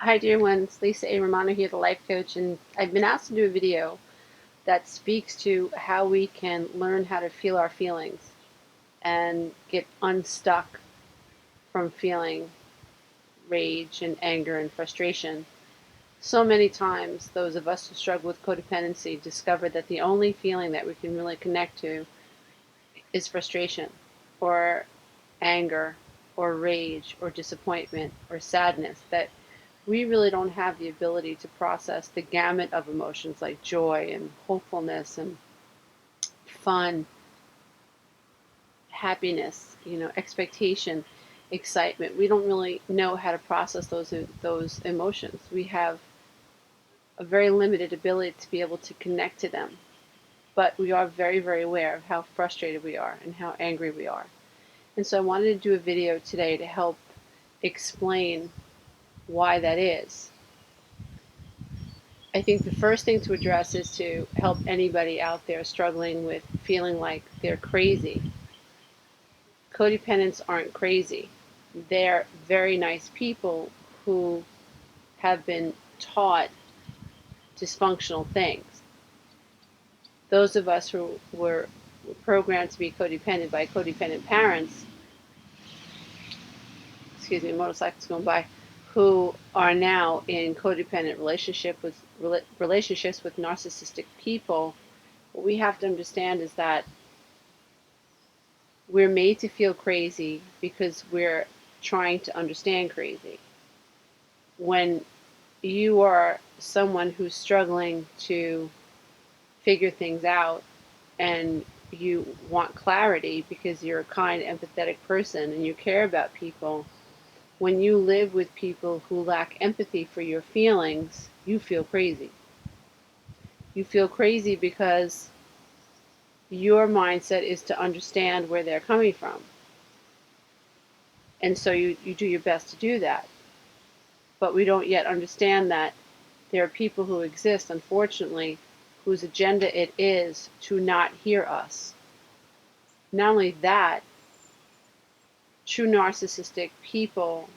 Hi dear ones, Lisa A. Romano here, the life coach, and I've been asked to do a video that speaks to how we can learn how to feel our feelings and get unstuck from feeling rage and anger and frustration. So many times, those of us who struggle with codependency discover that the only feeling that we can really connect to is frustration or anger or rage or disappointment or sadness, that we really don't have the ability to process the gamut of emotions like joy and hopefulness and fun, happiness, expectation, excitement. We don't really know how to process those emotions. We have a very limited ability to be able to connect to them, but we are very, very aware of how frustrated we are and how angry we are. And so I wanted to do a video today to help explain why that is. I think the first thing to address is to help anybody out there struggling with feeling like they're crazy. Codependents aren't crazy. They're very nice people who have been taught dysfunctional things. Those of us who were programmed to be codependent by codependent parents, excuse me, motorcycles going by, who are now in codependent relationships with narcissistic people, what we have to understand is that we're made to feel crazy because we're trying to understand crazy. When you are someone who's struggling to figure things out and you want clarity because you're a kind, empathetic person and you care about people, when you live with people who lack empathy for your feelings, you feel crazy. You feel crazy because your mindset is to understand where they're coming from. And so you do your best to do that. But we don't yet understand that there are people who exist, unfortunately, whose agenda it is to not hear us. Not only that, true narcissistic people,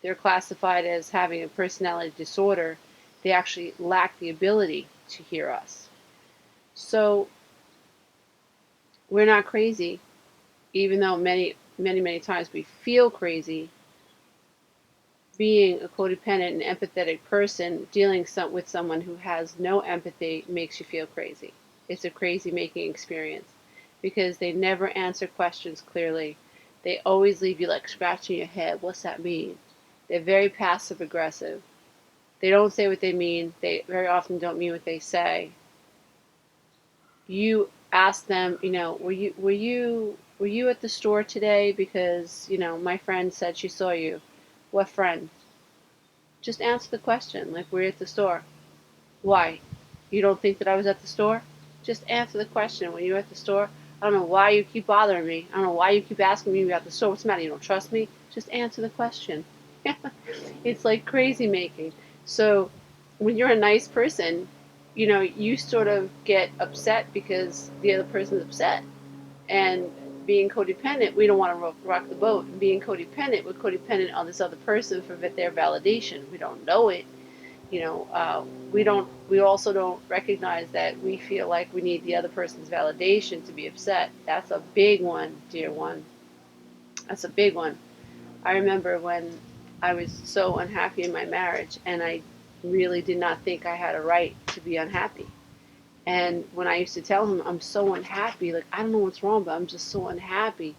they're classified as having a personality disorder. They actually lack the ability to hear us. So we're not crazy, even though many, many, many times we feel crazy. Being a codependent and empathetic person, dealing with someone who has no empathy makes you feel crazy. It's a crazy making experience because they never answer questions clearly. They always leave you like scratching your head. What's that mean? They're very passive aggressive. They don't say what they mean. They very often don't mean what they say. You ask them, were you at the store today because, my friend said she saw you. What friend? Just answer the question, like, we're at the store. Why? You don't think that I was at the store? Just answer the question. When you're at the store, I don't know why you keep bothering me. I don't know why you keep asking me about the store. What's the matter? You don't trust me? Just answer the question. It's like crazy making. So when you're a nice person, you sort of get upset because the other person's upset. And being codependent, we don't want to rock the boat. Being codependent, we're codependent on this other person for their validation. We don't know it. We also don't recognize that we feel like we need the other person's validation to be upset. That's a big one, dear one. That's a big one. I remember when I was so unhappy in my marriage and I really did not think I had a right to be unhappy. And when I used to tell him I'm so unhappy, like, I don't know what's wrong, but I'm just so unhappy,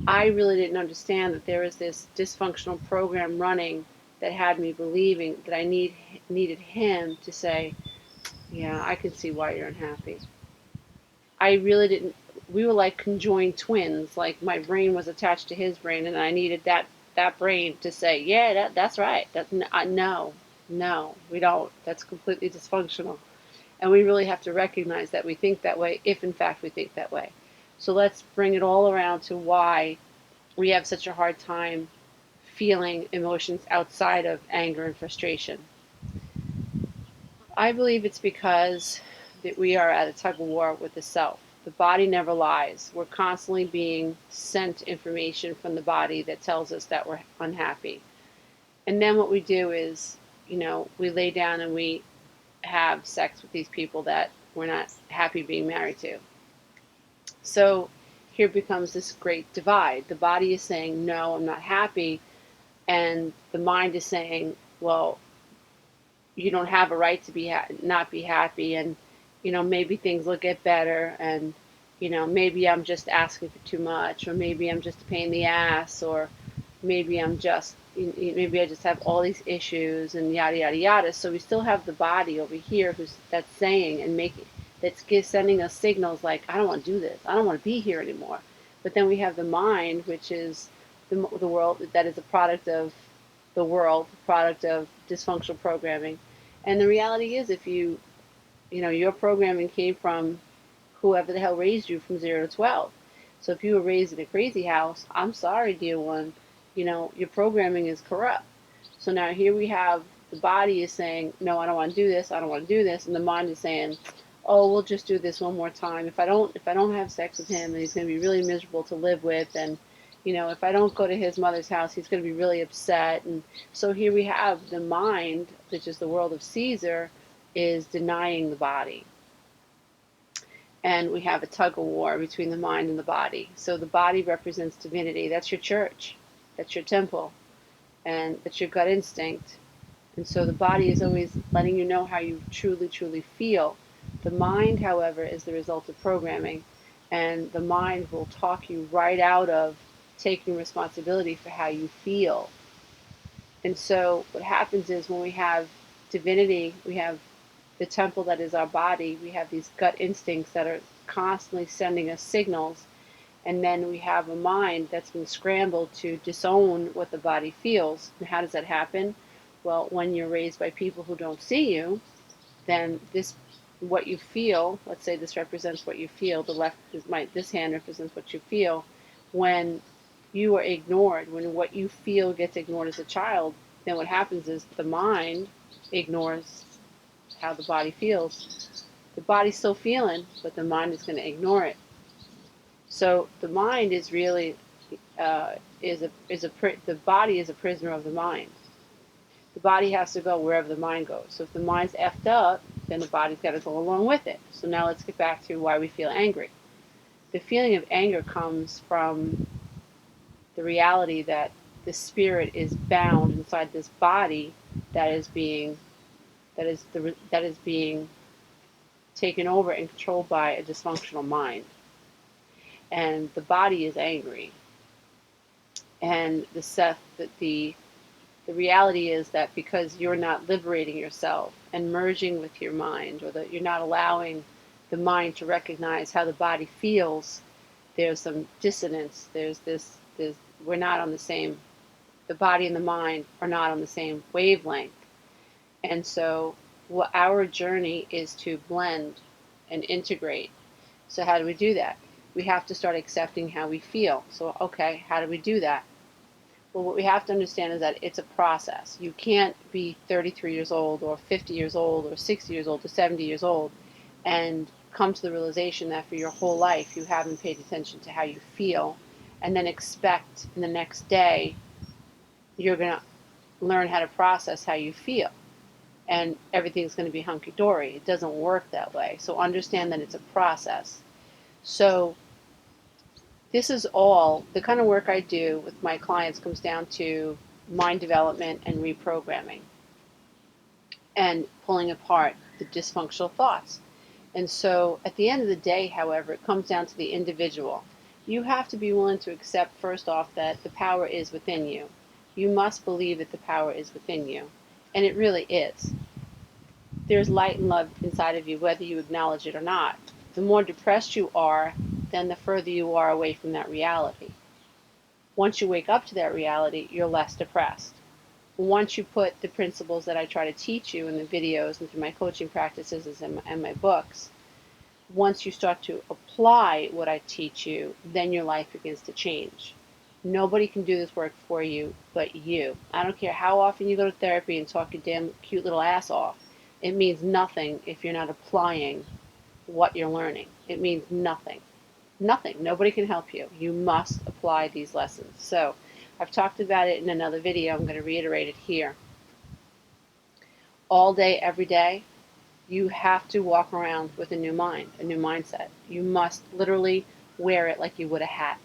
I really didn't understand that there was this dysfunctional program running that had me believing that I needed him to say, yeah, I can see why you're unhappy. I really didn't. We were like conjoined twins. Like my brain was attached to his brain, and I needed that brain to say, yeah, that's right. No, no, we don't. That's completely dysfunctional. And we really have to recognize that we think that way, if in fact we think that way. So let's bring it all around to why we have such a hard time feeling emotions outside of anger and frustration. I believe it's because that we are at a tug of war with the self. The body never lies. We're constantly being sent information from the body that tells us that we're unhappy. And then what we do is, we lay down and we have sex with these people that we're not happy being married to. So here becomes this great divide. The body is saying, no, I'm not happy. And the mind is saying, well, you don't have a right to not be happy. And, maybe things will get better. And, maybe I'm just asking for too much. Or maybe I'm just a pain in the ass. Or maybe maybe I just have all these issues and yada yada yada. So we still have the body over here that's saying and making sending us signals like, I don't want to do this, I don't want to be here anymore. But then we have the mind, which is the world, that is a product of the world, product of dysfunctional programming. And the reality is, if your programming came from whoever the hell raised you from 0 to 12. So if you were raised in a crazy house, I'm sorry, dear one, your programming is corrupt. So now here we have the body is saying, no, I don't want to do this, I don't want to do this, and the mind is saying, oh, we'll just do this one more time. If I don't have sex with him, and he's going to be really miserable to live with, and if I don't go to his mother's house, he's going to be really upset. And so here we have the mind, which is the world of Caesar, is denying the body. And we have a tug of war between the mind and the body. So the body represents divinity. That's your church. That's your temple. And that's your gut instinct. And so the body is always letting you know how you truly, truly feel. The mind, however, is the result of programming. And the mind will talk you right out of taking responsibility for how you feel. And so what happens is, when we have divinity, we have the temple that is our body, we have these gut instincts that are constantly sending us signals. And then we have a mind that's been scrambled to disown what the body feels. And how does that happen? Well, when you're raised by people who don't see you, then what you feel, let's say this represents what you feel, this hand represents what you feel. When you are ignored, when what you feel gets ignored as a child, then what happens is the mind ignores how the body feels. The body's still feeling, but the mind is going to ignore it. So the mind is really the body is a prisoner of the mind. The body has to go wherever the mind goes. So if the mind's effed up, then the body's got to go along with it. So now let's get back to why we feel angry. The feeling of anger comes from the reality that the spirit is bound inside this body that is being taken over and controlled by a dysfunctional mind. And the body is angry. And the reality is that because you're not liberating yourself and merging with your mind, or that you're not allowing the mind to recognize how the body feels, there's some dissonance. We're not on the same, the body and the mind are not on the same wavelength. And so our journey is to blend and integrate. So how do we do that? We have to start accepting how we feel. So, okay, how do we do that? Well, what we have to understand is that it's a process. You can't be 33 years old or 50 years old or 60 years old or 70 years old and come to the realization that for your whole life you haven't paid attention to how you feel, and then expect in the next day you're going to learn how to process how you feel and everything's going to be hunky-dory. It doesn't work that way. So understand that it's a process. So this is all, the kind of work I do with my clients comes down to mind development and reprogramming and pulling apart the dysfunctional thoughts. And so at the end of the day, however, it comes down to the individual. You have to be willing to accept, first off, that the power is within you. You must believe that the power is within you. And it really is. There's light and love inside of you, whether you acknowledge it or not. The more depressed you are, then the further you are away from that reality. Once you wake up to that reality, you're less depressed. Once you put the principles that I try to teach you in the videos and through my coaching practices and my books, once you start to apply what I teach you, then your life begins to change. Nobody can do this work for you but you. I don't care how often you go to therapy and talk your damn cute little ass off. It means nothing if you're not applying what you're learning. It means nothing. Nothing. Nobody can help you. You must apply these lessons. So I've talked about it in another video. I'm going to reiterate it here. All day, every day, you have to walk around with a new mind, a new mindset. You must literally wear it like you would a hat.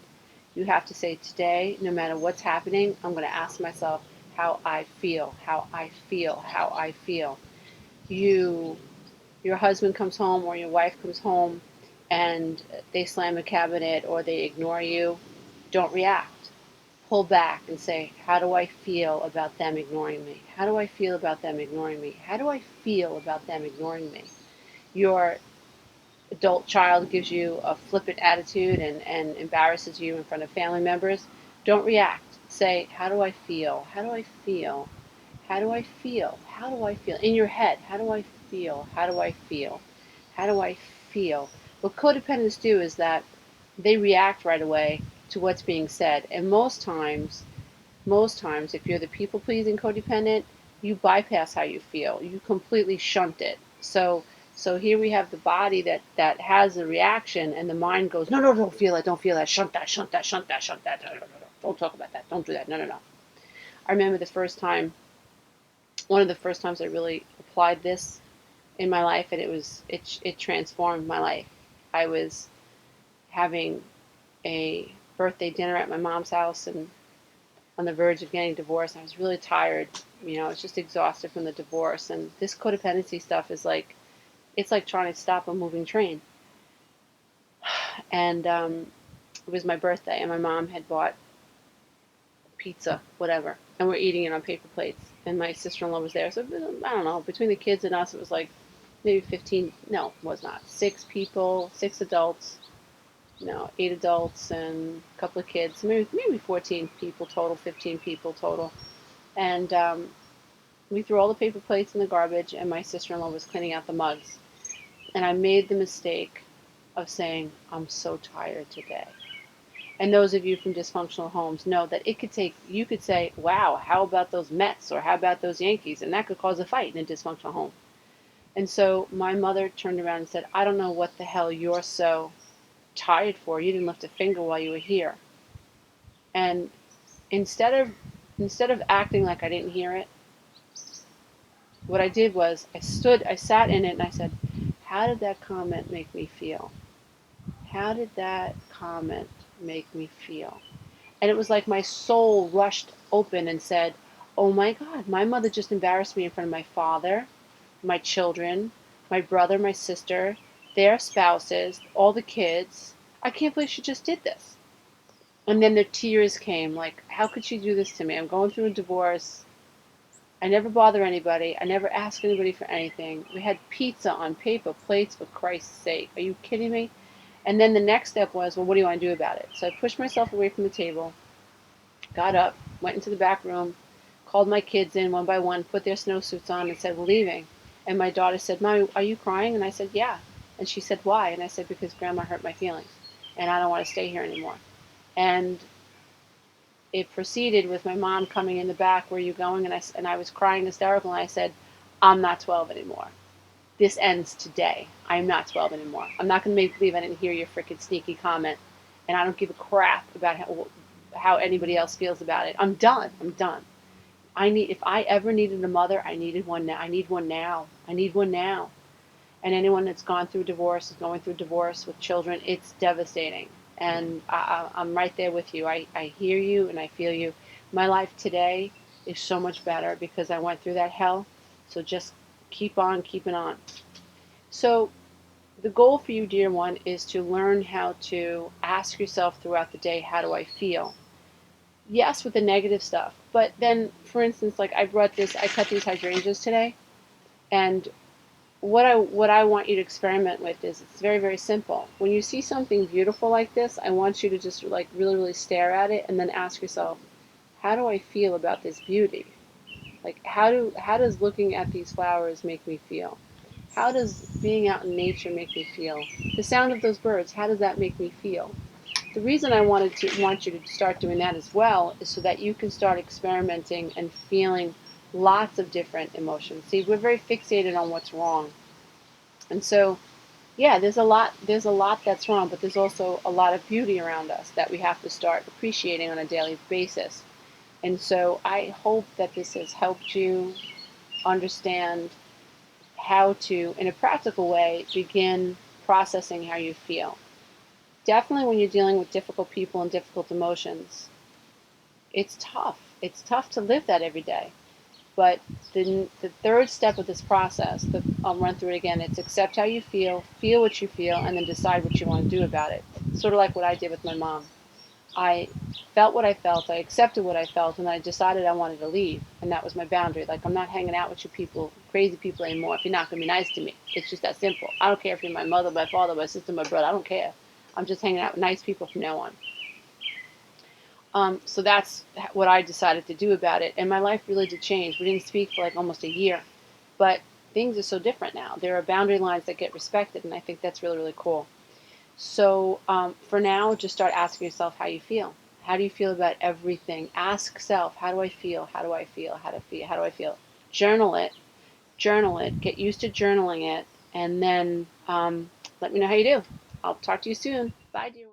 You have to say, today, no matter what's happening, I'm going to ask myself how I feel, how I feel, how I feel. Your husband comes home or your wife comes home and they slam a cabinet or they ignore you. Don't react. Pull back and say, how do I feel about them ignoring me? How do I feel about them ignoring me? How do I feel about them ignoring me? Your adult child gives you a flippant attitude and embarrasses you in front of family members. Don't react. Say, how do I feel? How do I feel? How do I feel? How do I feel? In your head, how do I feel? How do I feel? How do I feel? What codependents do is that they react right away to what's being said. And most times, if you're the people pleasing codependent, you bypass how you feel. You completely shunt it. So here we have the body that has a reaction, and the mind goes, no, no, don't feel it, don't feel that, shunt that, shunt that, shunt that, shunt that. No, no, no, no. Don't talk about that. Don't do that. No, no, no. I remember one of the first times I really applied this in my life, and it transformed my life. I was having a birthday dinner at my mom's house and on the verge of getting divorced. I was really tired. I was just exhausted from the divorce. And this codependency stuff is it's like trying to stop a moving train. And it was my birthday, and my mom had bought pizza, whatever, and we're eating it on paper plates. And my sister-in-law was there. So I don't know, between the kids and us, it was like maybe 15. No, it was not. 6 people, 6 adults. 8 adults and a couple of kids, maybe 14 people total, 15 people total. And we threw all the paper plates in the garbage, and my sister-in-law was cleaning out the mugs. And I made the mistake of saying, I'm so tired today. And those of you from dysfunctional homes know that you could say, wow, how about those Mets or how about those Yankees? And that could cause a fight in a dysfunctional home. And so my mother turned around and said, I don't know what the hell you're so tired for. You didn't lift a finger while you were here. And instead of acting like I didn't hear it, what I did was I sat in it, and I said, how did that comment make me feel? How did that comment make me feel? And it was like my soul rushed open and said, oh my God, my mother just embarrassed me in front of my father, my children, my brother, my sister, their spouses, all the kids. I can't believe she just did this. And then the tears came, like, how could she do this to me? I'm going through a divorce. I never bother anybody. I never ask anybody for anything. We had pizza on paper plates, for Christ's sake. Are you kidding me? And then the next step was, well, what do you want to do about it? So I pushed myself away from the table, got up, went into the back room, called my kids in one by one, put their snowsuits on, and said, we're leaving. And my daughter said, Mommy, are you crying? And I said, yeah. And she said, why? And I said, because Grandma hurt my feelings, and I don't want to stay here anymore. And it proceeded with my mom coming in the back, where are you going? And I was crying hysterical, and I said, I'm not 12 anymore. This ends today. I'm not 12 anymore. I'm not going to make believe I didn't hear your freaking sneaky comment, and I don't give a crap about how anybody else feels about it. I'm done. I'm done. If I ever needed a mother, I needed one now. I need one now. I need one now. And anyone that's gone through divorce, is going through divorce with children, it's devastating. And I'm right there with you. I hear you and I feel you. My life today is so much better because I went through that hell. So just keep on keeping on. So the goal for you, dear one, is to learn how to ask yourself throughout the day, how do I feel? Yes, with the negative stuff. But then, for instance, like I cut these hydrangeas today. And what I want you to experiment with is, it's very, very simple. When you see something beautiful like this, I want you to just like really, really stare at it and then ask yourself, how do I feel about this beauty? Like how does looking at these flowers make me feel? How does being out in nature make me feel? The sound of those birds, how does that make me feel? The reason I want you to start doing that as well is so that you can start experimenting and feeling lots of different emotions. See, we're very fixated on what's wrong. And so, yeah, there's a lot that's wrong, but there's also a lot of beauty around us that we have to start appreciating on a daily basis. And so I hope that this has helped you understand how to, in a practical way, begin processing how you feel. Definitely when you're dealing with difficult people and difficult emotions, it's tough. It's tough to live that every day. But the third step of this process, I'll run through it again, it's accept how you feel what you feel, and then decide what you want to do about it. Sort of like what I did with my mom. I felt what I felt, I accepted what I felt, and I decided I wanted to leave. And that was my boundary. Like, I'm not hanging out with you people, crazy people anymore if you're not going to be nice to me. It's just that simple. I don't care if you're my mother, my father, my sister, my brother. I don't care. I'm just hanging out with nice people from now on. So that's what I decided to do about it. And my life really did change. We didn't speak for like almost a year. But things are so different now. There are boundary lines that get respected, and I think that's really, really cool. So for now, just start asking yourself how you feel. How do you feel about everything? Ask self, how do I feel? How do I feel? How do I feel? Journal it. Journal it. Get used to journaling it. And then let me know how you do. I'll talk to you soon. Bye, dear.